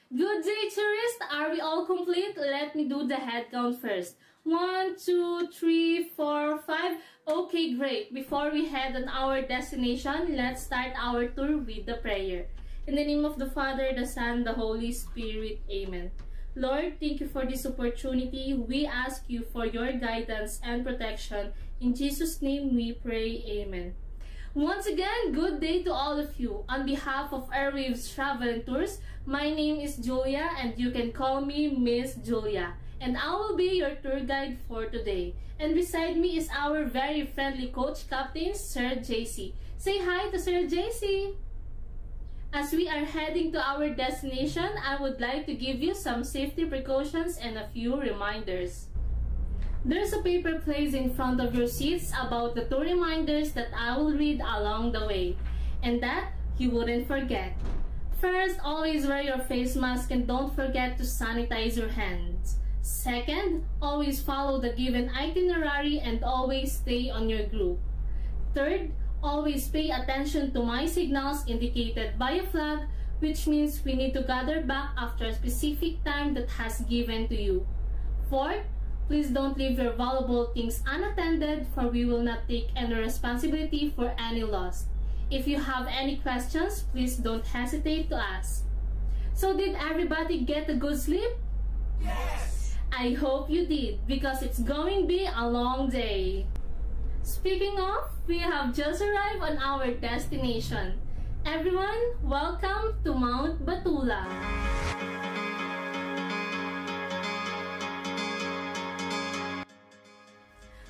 Good day, tourists! Are we all complete? Let me do the head count first. 1, 2, 3, 4, 5. Okay, great. Before we head on our destination, let's start our tour with the prayer. In the name of the Father, the Son, the Holy Spirit. Amen. Lord, thank you for this opportunity. We ask you for your guidance and protection. In Jesus' name we pray. Amen. Once again, good day to all of you. On behalf of Airwaves Travel and Tours, my name is Julia and you can call me Miss Julia. And I will be your tour guide for today. And beside me is our very friendly coach captain, Sir JC. Say hi to Sir JC. As we are heading to our destination, I would like to give you some safety precautions and a few reminders. There's a paper placed in front of your seats about the 2 reminders that I will read along the way, and that you wouldn't forget. First, always wear your face mask and don't forget to sanitize your hands. Second, always follow the given itinerary and always stay on your group. Third, always pay attention to my signals indicated by a flag, which means we need to gather back after a specific time that has given to you. Fourth, please don't leave your valuable things unattended, for we will not take any responsibility for any loss. If you have any questions, please don't hesitate to ask. So did everybody get a good sleep? Yes! I hope you did, because it's going to be a long day. Speaking of, we have just arrived on our destination. Everyone, welcome to Mount Batula.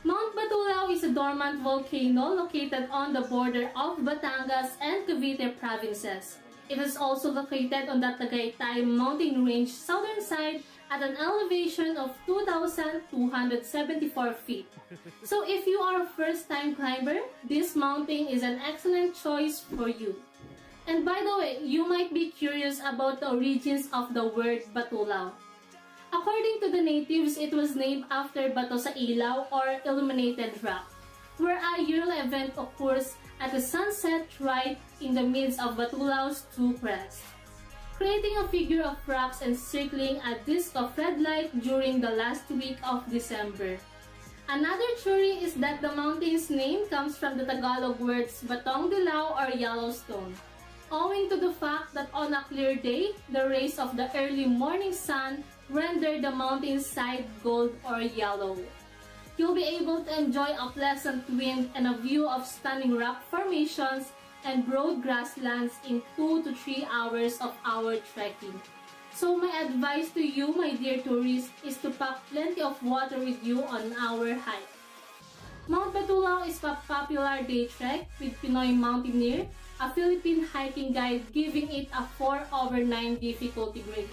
Mount Batulao is a dormant volcano located on the border of Batangas and Cavite provinces. It is also located on the Tagaytay mountain range southern side at an elevation of 2,274 feet. So if you are a first-time climber, this mountain is an excellent choice for you. And by the way, you might be curious about the origins of the word Batulao. According to the natives, it was named after Bato sa Ilaw or illuminated rock, where a yearly event occurs at the sunset right in the midst of Batulao's 2 crests, creating a figure of rocks encircling a disc of red light during the last week of December. Another theory is that the mountain's name comes from the Tagalog words Batong Dilaw or Yellowstone, owing to the fact that on a clear day, the rays of the early morning sun render the mountainside gold or yellow. You'll be able to enjoy a pleasant wind and a view of stunning rock formations and broad grasslands in 2 to 3 hours of our trekking. So my advice to you, my dear tourists, is to pack plenty of water with you on our hike. Mount Batulao is a popular day trek with Pinoy Mountaineer, a Philippine hiking guide, giving it a 4/9 difficulty grade.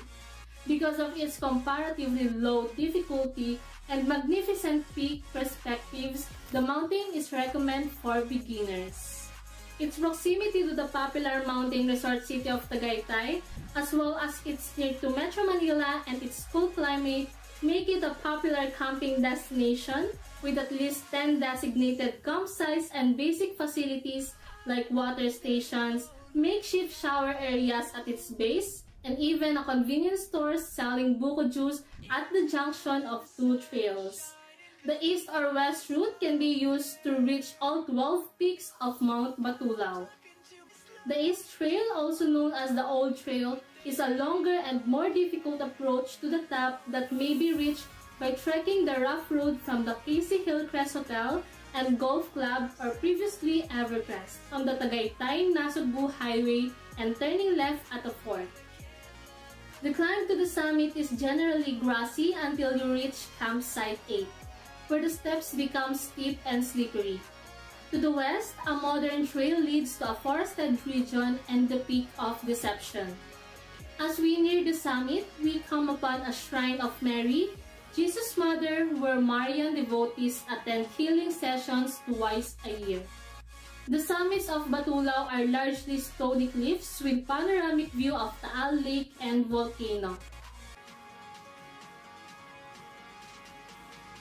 Because of its comparatively low difficulty and magnificent peak perspectives, the mountain is recommended for beginners. Its proximity to the popular mountain resort city of Tagaytay, as well as its near to Metro Manila and its cool climate, make it a popular camping destination with at least 10 designated campsites and basic facilities like water stations, makeshift shower areas at its base, and even a convenience store selling buko juice at the junction of 2 trails. The east or west route can be used to reach all 12 peaks of Mount Batulao. The East Trail, also known as the Old Trail, is a longer and more difficult approach to the top that may be reached by trekking the rough road from the Casey Hillcrest Hotel and Golf Club or previously Evercrest on the Tagaytay-Nasugbu Highway and turning left at a fork. The climb to the summit is generally grassy until you reach campsite 8, where the steps become steep and slippery. To the west, a modern trail leads to a forested region and the Peak of Deception. As we near the summit, we come upon a shrine of Mary, Jesus' mother, where Marian devotees attend healing sessions twice a year. The summits of Batulao are largely stony cliffs with panoramic view of Taal Lake and volcano.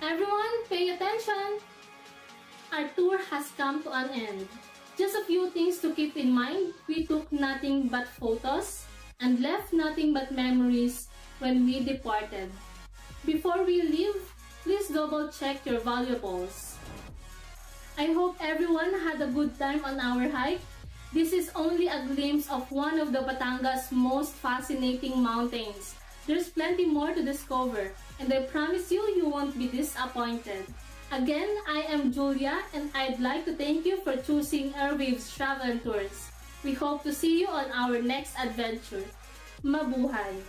Everyone, pay attention! Our tour has come to an end. Just a few things to keep in mind. We took nothing but photos. and left nothing but memories when we departed. Before we leave, please double check your valuables. I hope everyone had a good time on our hike. This is only a glimpse of one of the Batangas most fascinating mountains. There's plenty more to discover, and I promise you, you won't be disappointed. Again, I am Julia, and I'd like to thank you for choosing Airwaves Travel and Tours. We hope to see you on our next adventure. Mabuhay!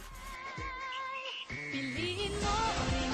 Piliin mo